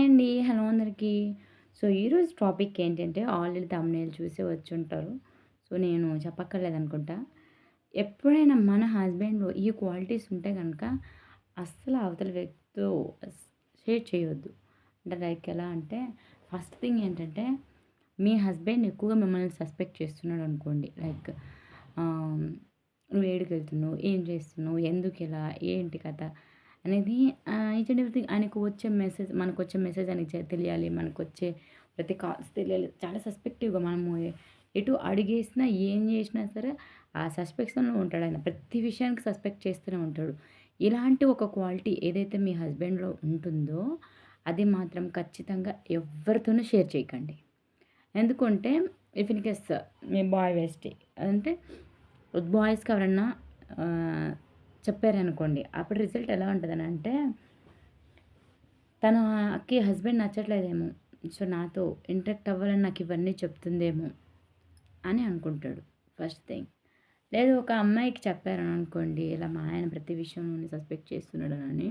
Hi అండి. Hello అందరికీ. ఈరోజు టాపిక్ ఏంటంటే ఆల్రెడీ థంబ్‌నెయిల్ చూసే వచ్చుంటారు. నేను చెప్పక్కర్లేదనుకుంటా. ఎప్పుడైనా మన హస్బెండ్‌లో ఈ క్వాలిటీస్ ఉంటే గనక అస్సలు అవతల వ్యక్తితో అస్ షేర్ చేయొద్దు. అంటే లైక్ ఎలా అంటే ఫస్ట్ థింగ్ ఏంటంటే మీ హస్బెండ్ ఎక్కువగా మిమ్మల్ని సస్పెక్ట్ చేస్తున్నాడనుకోండి. లైక్ ఆహ్, "నువ్వు ఏడికెళ్తున్నావు? ఏం చేస్తున్నావు? ఎందుకిలా? ఏంటి కథ?" అనేది ఈచ్ అండ్ ఎవ్రీథింగ్ ఆయనకు వచ్చే మెసేజ్ మనకొచ్చే మెసేజ్ ఆయనకి తెలియాలి. మనకొచ్చే ప్రతి కాల్స్ తెలియాలి. చాలా సస్పెక్టివ్‌గా మనము ఎటు అడుగేసినా, ఏం జేసినా సరే ఆ సస్పెక్షన్‌లో ఉంటాడాయన. ప్రతి విషయానికి సస్పెక్ట్ చేస్తూనే ఉంటాడు. ఇలాంటి ఒక క్వాలిటీ ఏదైతే మీ హస్బెండ్‌లో ఉంటుందో, అది మాత్రం ఖచ్చితంగా ఎవ్వరితోనూ షేర్ చేయకండి. ఎందుకంటే if in case me boy bestie అంటే బాయ్స్‌కి ఎవరన్నా ఆహ్, చెప్పారనుకోండి. అప్పుడు రిజల్ట్ ఎలా ఉంటదనంటే, తనకి హస్బెండ్ నచ్చట్లేదేమో. నాతో ఇంటరాక్ట్ అవ్వాలని నాకివన్నీ చెప్తుందేమో అని అనుకుంటాడు ఫస్ట్ థింగ్. లేదు ఒక అమ్మాయికి చెప్పారననుకోండి, ఇలా మా ఆయన ప్రతి విషయంలోని సస్పెక్ట్ చేస్తున్నాడనని.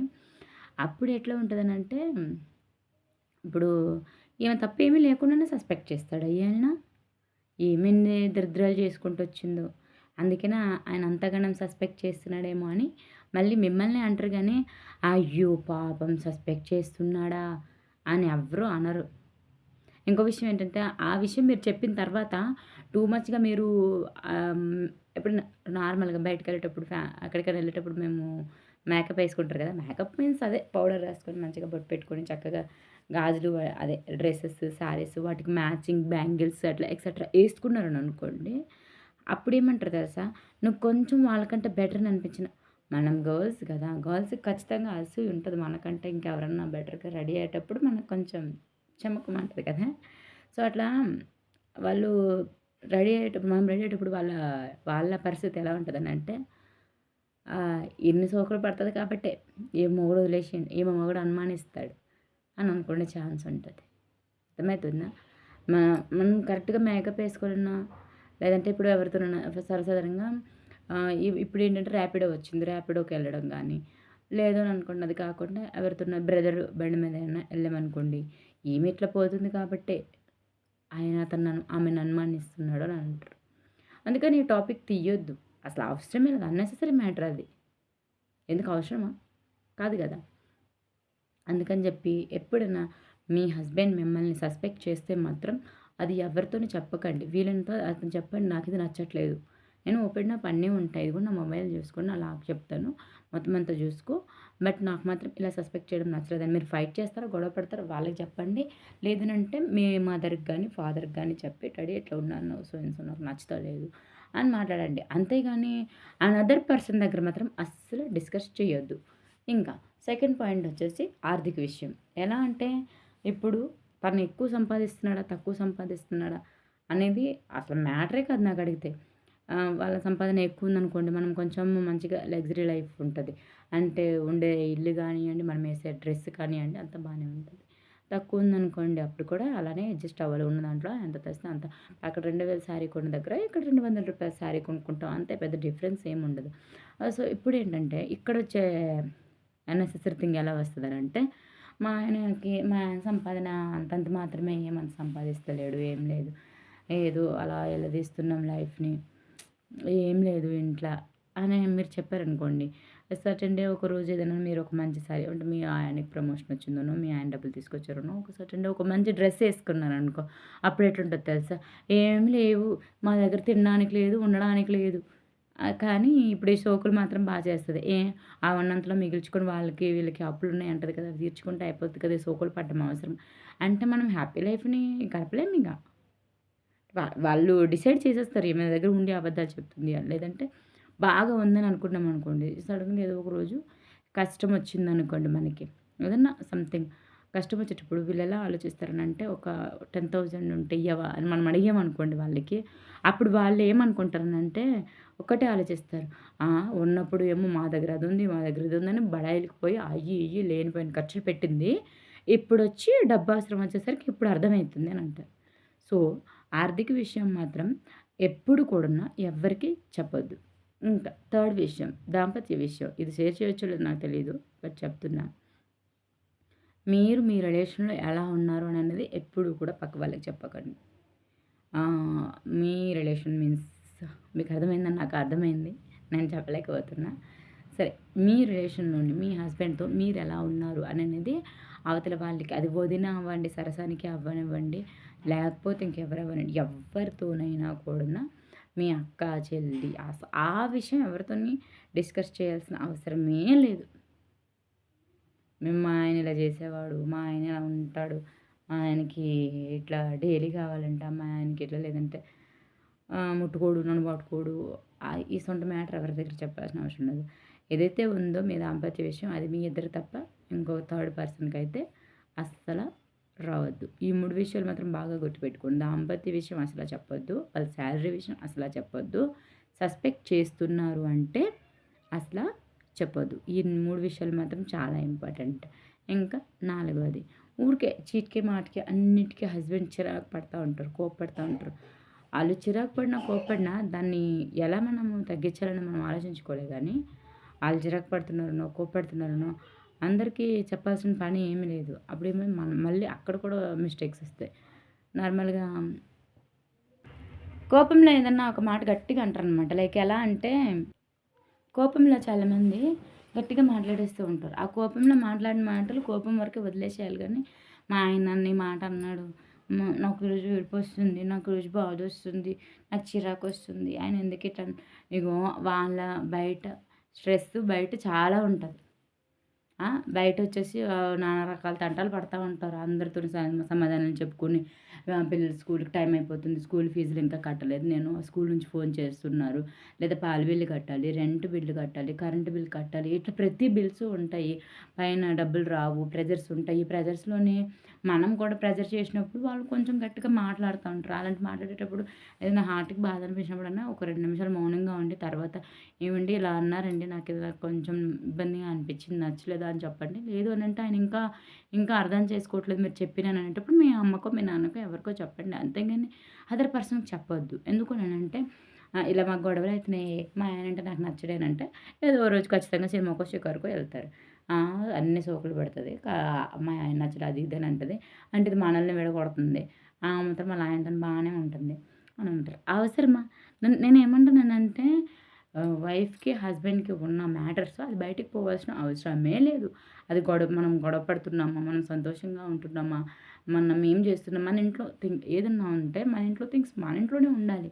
అప్పుడు ఎట్లా ఉంటదనంటే, ఇప్పుడు ఈమె తప్పేమీ లేకుండానే సస్పెక్ట్ చేస్తాడా ఈయన? ఏమెన్ని దరిద్రాలు చేసుకుంటొచ్చిందో. అందుకనే ఆయన అంతగనం సస్పెక్ట్ చేస్తున్నాడేమో అని మళ్ళీ మిమ్మల్నే అంటారు గానీ, అయ్యో! పాపం సస్పెక్ట్ చేస్తున్నాడా అని ఎవ్వరు అనరు. ఇంకో విషయం ఏంటంటే, ఆ విషయం మీరు చెప్పిన తర్వాత టూ మచ్‌గా మీరు ఎప్పుడన్నా నార్మల్‌గా బయటికెళ్ళేటప్పుడు ఎక్కడికైనా ఎళ్ళేటప్పుడు మేము మేకప్ ఏసుకుంటారు కదా! మేకప్ మీన్స్ అదే పౌడర్ రాసుకొని మంచిగా బొట్టు పెట్టుకొని చక్కగా గాజులు అదే డ్రెసెస్, శారీస్ వాటికి మ్యాచింగ్ బ్యాంగిల్స్ అట్లా ఎక్సెట్రా ఏసుకున్నారననుకోండి. అప్పుడేమంటారు తెలుసా? నువ్వు కొంచెం వాళ్ళకంటే బెటర్ అని అనిపించిన మనం గర్ల్స్ కదా! గర్ల్స్‌కి ఖచ్చితంగా అసూయ ఉంటది. మనకంటే ఇంకెవరన్నా బెటర్‌గా రెడీ అయ్యేటప్పుడు మనకు కొంచెం చెమకమంటది కదా! అట్లా వాళ్ళు మనం రెడీ అయ్యేటప్పుడు వాళ్ళ పరిస్థితి ఎలా ఉంటదనంటే, ఇన్ని సోకులు పడతది కాబట్టే, ఈ మొగుడు వదిలేసిండు, ఈమె మొగుడు అనుమానిస్తాడు అని అనుకునే ఛాన్స్ ఉంటది. అర్థమైతుందా? మ మనం కరెక్ట్‌గా మేకప్ ఏసుకోవాలన్నా, లేదంటే ఇప్పుడు ఎవరితోనైనా సర్వసాధారణంగా ఇప్పుడేంటంటే ర్యాపిడో వచ్చింది. ర్యాపిడోకెళ్ళడం గానీ, లేదు అని అనుకోండి అది కాకుండా ఎవరితోనా బ్రదర్ బండి మీద ఏమన్నా ఎళ్ళామనుకోండి, ఈమె ఇట్లా పోతుంది కాబట్టే ఆయన ఆమెను అనుమానిస్తున్నాడు అని అంటారు. అందుకని ఈ టాపిక్ తీయొద్దు. అసలు అవసరమే లేదు. అన్నెసెసరీ మ్యాటర్ అది. ఎందుకు అవసరమా? కాదు గదా! అందుకని జెప్పి ఎప్పుడైనా మీ హస్బెండ్ మిమ్మల్ని సస్పెక్ట్ చేస్తే మాత్రం అది ఎవరితోని చెప్పకండి. వీలైనంత అతను చెప్పండి నాకిది నచ్చట్లేదు. నేను ఓపెన్ అప్ అన్నీ ఉంటాయి. ఇదిగో నా మొబైల్ జూసుకో నా లాక్ చెప్తాను. మొత్తం అంతా జూసుకో. బట్ నాకు మాత్రం ఇలా సస్పెక్ట్ చేయడం నచ్చలేదని మీరు ఫైట్ చేస్తారా? గొడవ పడతారా? వాళ్ళకి చెప్పండి. లేదనంటే మీ మదర్‌కి గాని, ఫాదర్‌కి గాని చెప్పి డాడీ ఇట్లా ఉన్నాను. సో అండ్ సో నాకు నచ్చుతలేదు అని మాట్లాడండి. అంతేగాని అనదర్ పర్సన్ దగ్గర మాత్రం అస్సలు డిస్కస్ చేయొద్దు. ఇంకా సెకండ్ పాయింట్ వచ్చేసి ఆర్థిక విషయం. ఎలా అంటే ఇప్పుడు తను ఎక్కువ సంపాదిస్తున్నాడా? తక్కువ సంపాదిస్తున్నాడా? అనేది అసలు మ్యాటరే కాదు నాకడిగితే. వాళ్ళ సంపాదన ఎక్కువుందనుకోండి, మనం కొంచెం మంచిగా లగ్జరీ లైఫ్ ఉంటది. అంటే ఉండే ఇల్లు గానియండి, మనం ఏసే డ్రెస్ కానియండి అంతా బానే ఉంటది. తక్కువుందనుకోండి అప్పుడు కూడా అలానే అడ్జస్ట్ అవ్వాలి. ఉన్న దాంట్లో ఎంత తెస్తే అంత. అక్కడ 2000 శారీ కొన్న దగ్గర ఇక్కడ రూ. 200 శారీ కొనుక్కుంటాం. అంతే పెద్ద డిఫరెన్స్ ఏముండదు. ఇప్పుడేంటంటే ఇక్కడొచ్చే అన్నెసెసరీ థింగ్ ఎలా వస్తదనంటే, మా ఆయన సంపాదన అంతంత మాత్రమే ఏమంత సంపాదిస్తలేడు. ఏం లేదు. ఏదో అలా ఎల్లదీస్తున్నాం లైఫ్‌ని. ఏం లేదు ఇంట్ల అని మీరు చెప్పారనుకోండి. సర్టెన్ డే ఒకరోజు ఏదైనా మీరు ఒక మంచి సారీ అంటే మీ ఆయనకి ప్రమోషన్ వచ్చిందనో, మీ ఆయన డబ్బులు తీసుకొచ్చారనో, ఒక సర్టెన్ డే ఒక మంచి డ్రెస్ ఏసుకున్నారనుకో, అప్పుడు ఎట్లుంటది తెలుసా? ఏం లేవు. మా దగ్గర తినడానికి లేదు, ఉండడానికి లేదు. కానీ ఇప్పుడు ఈ సోకులు మాత్రం చేస్తది. ఆ ఉన్నంతలో మిగిల్చుకొని వాళ్ళకి, వీళ్ళకి అప్పులున్నాయి అంటది కదా! అవి తీర్చుకుంటే అయిపోద్ది కదా! ఈ సోకులు పడడం అవసరం. అంటే మనం హ్యాపీ లైఫ్‌ని గడపలేమిగ. వాళ్ళు డిసైడ్ చేసేస్తారు. ఈమె దగ్గర ఉండి అబద్ధాలు చెప్తుంది అని. లేదంటే బాగా ఉందని అనుకున్నామనుకోండి, సడెన్‌గా ఏదో ఒక రోజు కష్టమొచ్చిందనుకోండి మనకి. ఏదన్నా సంథింగ్ కష్టమొచ్చేటప్పుడు వీళ్ళెలా ఆలోచిస్తారనంటే, ఒక 10,000 ఉంటే ఇయ్యవా? అని మనం అడిగామనుకోండి వాళ్ళకి, అప్పుడు వాళ్ళేమనుకుంటారనంటే, ఒక్కటే ఆలోచిస్తారు. ఆ! ఉన్నప్పుడు ఏమో మా దగ్గర అదుంది, మా దగ్గర ఇదుందని బడాయిలకి పోయి అయ్యి, ఇయ్యి లేనిపోయిన ఖర్చులు పెట్టింది. ఇప్పుడొచ్చి డబ్బు అవసరం వచ్చేసరికి ఇప్పుడు అర్థమైతుంది అని అంటారు. సో, ఆర్థిక విషయం మాత్రం ఎప్పుడు కూడాను ఎవ్వరికీ చెప్పొద్దు. ఇంకా థర్డ్ విషయం దాంపత్య విషయం. ఇది షేర్ చేయొచ్చో లేదో నాకు తెలీదు. బట్ చెప్తున్నా. మీరు మీ రిలేషన్‌లో ఎలా ఉన్నారు అనేది ఎప్పుడు కూడా పక్క వాళ్ళకి చెప్పకండి. మీ రిలేషన్ మీన్స్ మీకు అర్థమైందని నాకు అర్థమైంది. నేను చెప్పలేకపోతున్నా. సరే, మీ రిలేషన్‌లోని మీ హస్బెండ్‌తో మీరెలా ఉన్నారు అననేది అవతల వాళ్ళకి అది వదిన అవ్వండి, సరసానికి అవ్వనివ్వండి, లేకపోతే ఇంకెవరవ్వనండి, ఎవ్వరితోనైనా కూడాను మీ అక్క, చెల్లి ఆ విషయం ఎవరితోని డిస్కస్ చేయాల్సిన అవసరమే లేదు. మా ఆయన ఇలా చేసేవాడు, మా ఆయన ఇలా ఉంటాడు, మా ఆయనకి ఇట్లా డైలీ కావాలంట, మా ఆయనకి ఇట్లా లేదంటే ముట్టుకోడు, నన్ను పట్టుకోడు. ఇసొంటి మ్యాటర్ ఎవరి దగ్గర చెప్పాల్సిన అవసరం లేదు. ఏదైతే ఉందో మీ దాంపత్య విషయం అది మీ ఇద్దరు తప్ప ఇంకో థర్డ్ పర్సన్‌కైతే అస్సల రావద్దు. ఈ 3 విషయాలు మాత్రం బాగా గుర్తుపెట్టుకోండి. దాంపత్య విషయం అసల చెప్పొద్దు. వాళ్ళ శాలరీ విషయం అసల చెప్పొద్దు. సస్పెక్ట్ చేస్తున్నారు అంటే అసల చెప్పొద్దు. ఈ 3 విషయాలు మాత్రం చాలా ఇంపార్టెంట్. ఇంకా నాలుగవది ఊరికే చీటికి మాటికి అన్నిటికి హస్బెండ్ చిరాకు పడతా ఉంటారు. కోప్పడతా ఉంటారు. ఆళ్ళు చిరాకు పడినా, కోప్పడినా దాన్ని ఎలా మనము తగ్గించాలని మనం ఆలోచించుకోలే గానీ, ఆళ్ళు చిరాకు పడుతున్నారనో, కోప్పడుతున్నారనో అందరికీ చెప్పాల్సిన పని ఏమీ లేదు. అప్పుడేమో మనం మళ్ళీ అక్కడ కూడా మిస్టేక్స్ వస్తాయి. నార్మల్‌గా కోపంలో ఏదన్నా ఒక మాట గట్టిగా అంటారనమాట. లైక్ ఎలా అంటే కోపంలో చాలామంది గట్టిగా మాట్లాడేస్తూ ఉంటారు. ఆ కోపంలో మాట్లాడిన మాటలు కోపం వరకే వదిలేసేయాలి గానీ, మా ఆయన నన్ను ఈ మాట అన్నాడు. నాకు ఈరోజు ఏడుపొస్తుంది. నాకు ఈరోజు బాధొస్తుంది. నాకు చిరాకొస్తుంది. ఆయన ఎందుకు ఇట్లా ఇగో వాళ్ళ బయట స్ట్రెస్ బయట చాలా ఉంటది. బయటొచ్చేసి నానా రకాల తంటాలు పడతా ఉంటారు. అందరితోని సమాధానం చెప్పుకొని పిల్లలు స్కూలుకి టైం అయిపోతుంది. స్కూల్ ఫీజులు ఇంకా కట్టలేదు నేను. స్కూల్ నుంచి ఫోన్ చేస్తున్నారు. లేదా పాల బిల్లు కట్టాలి, రెంట్ బిల్లు కట్టాలి, కరెంట్ బిల్ కట్టాలి. ఇట్లా ప్రతి బిల్స్ ఉంటాయి. పైన డబ్బులు రావు. ప్రెజర్స్ ఉంటాయి. ఈ ప్రెజర్స్‌లోని మనం కూడా ప్రెజర్ చేసినప్పుడు వాళ్ళు కొంచెం గట్టిగా మాట్లాడుతా ఉంటారు. అలాంటి మాట్లాడేటప్పుడు ఏదైనా హార్ట్‌కి బాధ అనిపించినప్పుడన్నా ఒక 2 నిమిషాలు మౌనంగా ఉండి తర్వాత ఏవండీ ఇలా అన్నారండి. నాకు ఇలా కొంచెం ఇబ్బందిగా అనిపించింది. నచ్చలేదు అని చెప్పండి. లేదు అనంటే ఆయన ఇంకా అర్థం చేసుకోవట్లేదు మీరు చెప్పినాననేటప్పుడు మీ అమ్మకో, మీ నాన్నకో ఎవరికో చెప్పండి. అంతేగాని అదర్ పర్సన్‌కి చెప్పొద్దు. ఎందుకు అనంటే ఇలా మాకు గొడవలయితున్నాయి. మా ఆయనంటే నాకు నచ్చడేనంటే ఏదో ఓ రోజు ఖచ్చితంగా సినిమాకో, షికారుకో ఎళ్తారు. అన్ని సోకులు పెడతది. మా ఆయన నచ్చడు అది ఇది అని అంటది. అంటే ఇది మనల్ని విడగొడుతుంది. మాత్రం వాళ్ళ ఆయనతోని బానే ఉంటుంది అని అంటారు. అవసరమా? నేనేమంటున్నానంటే వైఫ్‌కి, హస్బెండ్‌కి ఉన్న మ్యాటర్స్ అది బయటికి పోవాల్సిన అవసరమే లేదు. అది మనం గొడవ పడుతున్నామా, మనం సంతోషంగా ఉంటున్నామా, మనం ఏం చేస్తున్నాం, మన ఇంట్లో ఏదన్నా ఉంటే మన ఇంట్లో థింగ్స్ మన ఇంట్లోనే ఉండాలి.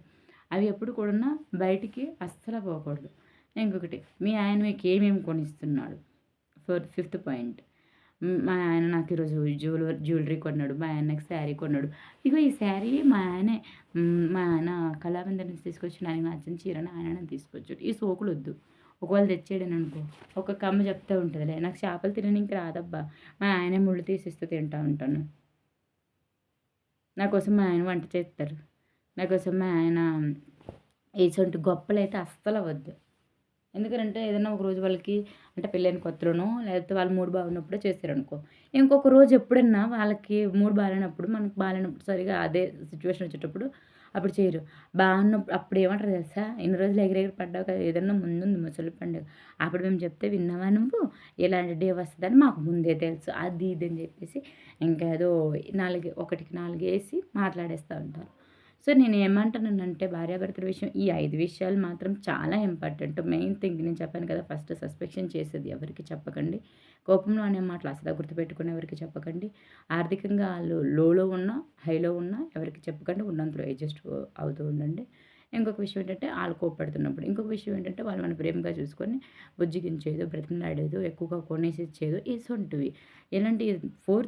అవి ఎప్పుడు కూడాను బయటికి అస్సలు పోకూడదు. ఇంకొకటి మీ ఆయన మీకేమేమి కొనిస్తున్నాడు? Fifth point. మా ఆయన నాకు ఈరోజు జ్యువెలరీ కొన్నాడు. మా ఆయన నాకు శారీ కొన్నాడు. ఇగో ఈ శారీ మా ఆయనే మా ఆయన కళాబంధన్ నుంచి తీసుకొచ్చిండు. ఆయనకి నచ్చిన చీరని ఆయననే తీసుకొచ్చాడు. ఈ సోకులొద్దు. ఒకవేళ తెచ్చాడననుకో ఒక్కొక్క అమ్మ చెప్తా ఉంటదిలే. నాకు చేపలు తిననీకి రాదబ్బా! మా ఆయనే ముళ్ళు తీసిస్తే తింటా ఉంటాను. నా కోసం మా ఆయన వంట చేస్తారు. నా కోసం మా ఆయన ఇసొంటి గొప్పలైతే అస్సలవద్దు. ఎందుకనంటే ఏదన్నా ఒక రోజు వాళ్ళకి అంటే పెళ్ళైన కొత్తలోనో లేకపోతే వాళ్ళ మూడ్ బాగున్నప్పుడో చేశారనుకో. ఇంకొక రోజు ఎప్పుడన్నా వాళ్ళకి మూడ్ బాలేనప్పుడు, మనకు బాలేనప్పుడు సరిగ్గా అదే సిట్యుయేషన్ వచ్చేటప్పుడు అప్పుడు చేయరు. బాగున్నప్పుడు అప్పుడు ఏమంటారు తెలుసా? ఇన్ని రోజులు ఎగిరెగిరి పడ్డావు కదా! ఏదన్నా ముందుంది ముసలి పండుగ. అప్పుడు మేము చెప్తే విన్నావా నువ్వు? ఇలాంటి డే వస్తదని మాకు ముందే తెలుసు. అది ఇది అని చెప్పేసి ఇంకా ఏదో 1కి 4 ఏసి మాట్లాడేస్తా ఉంటారు. సో, నేనేమంటున్నానంటే భార్యాభర్తల విషయం ఈ 5 విషయాలు మాత్రం చాలా ఇంపార్టెంట్. మెయిన్ థింగ్ నేను చెప్పాను కదా! ఫస్ట్ సస్పెక్షన్ చేసేది ఎవరికీ చెప్పకండి. కోపంలో అనే మాటలు అసల గుర్తుపెట్టుకొని ఎవరికీ చెప్పకండి. ఆర్థికంగా ఆళ్ళు లోలో ఉన్నా, హైలో ఉన్నా ఎవరికీ చెప్పకండి. ఉన్నంతలో అడ్జస్ట్ అవుతూ ఉండండి. ఇంకొక విషయం ఏంటంటే ఆళ్ళు కోప్పడుతున్నప్పుడు. ఇంకొక విషయం ఏంటంటే వాళ్ళు మన ప్రేమగా చూసుకొని బుజ్జగించేదో, బ్రతిమలాడేదో, ఎక్కువగా కొనేసి ఇచ్చేదో ఇసొంటివి. ఇలాంటి 5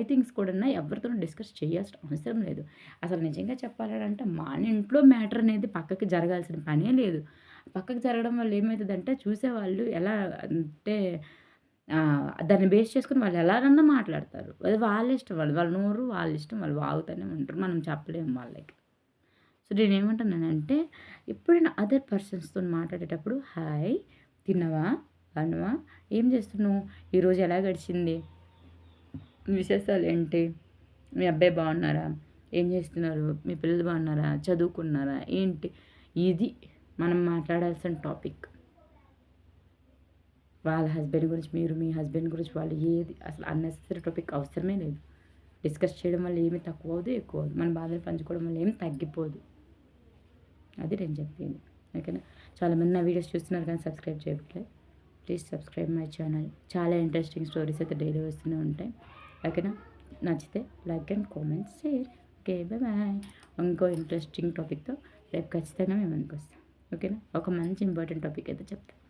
థింగ్స్ కూడాను ఎవరితోనూ డిస్కస్ చేయాల్సిన అవసరం లేదు. అసలు నిజంగా చెప్పాలనంటే మన ఇంట్లో మ్యాటర్ అనేది పక్కకి జరగాల్సిన పనే లేదు. పక్కకి జరగడం వల్ల ఏమైతదంటే చూసేవాళ్ళు ఎలా అంటే దాన్ని బేస్ చేసుకొని వాళ్ళు ఎలాగన్నా మాట్లాడతారు. అది వాళ్ళ ఇష్టం. వాళ్ళ నోరు వాళ్ళ ఇష్టం. వాళ్ళు వాగుతూనే ఉంటారు. మనం చెప్పలేము వాళ్ళకి. సో, నేనేమంటున్నానంటే ఎప్పుడైనా అదర్ పర్సన్స్‌తోని మాట్లాడేటప్పుడు హాయ్, తిన్నావా? బాగున్నావా? ఏం చేస్తున్నావు? ఈరోజు ఎలా గడిచింది? విశేషాలేంటి? మీ అబ్బాయి బాగున్నారా? ఏం చేస్తున్నారు? మీ పిల్లలు బాగున్నారా? చదువుకున్నారా? ఏంటి? ఇది మనం మాట్లాడాల్సిన టాపిక్. వాళ్ళ హస్బెండ్ గురించి మీరు, మీ హస్బెండ్ గురించి వాళ్ళు ఏది అసలు అన్నెసెసరీ టాపిక్ అవసరమే లేదు. డిస్కస్ చేయడం వల్ల ఏమి తక్కువ అవ్వదు, ఎక్కువ అవ్వదు. మన బాధలు పంచుకోవడం వల్ల ఏమి తగ్గిపోదు. అది నేను చెప్పేది. ఓకేనా? చాలామంది నా వీడియోస్ చూస్తున్నారు కానీ సబ్స్క్రైబ్ చేయట్లేదు. Please subscribe my channel. చాలా ఇంట్రెస్టింగ్ స్టోరీస్ అయితే డైలీ వస్తూనే ఉంటాయి. ఓకేనా? నచ్చితే like and comment share. Okay, bye. ఇంకో ఇంట్రెస్టింగ్ టాపిక్తో రేపు ఖచ్చితంగా మేము ముందుకు వస్తాం. ఓకేనా? ఒక మంచి ఇంపార్టెంట్ టాపిక్ అయితే చెప్తాను.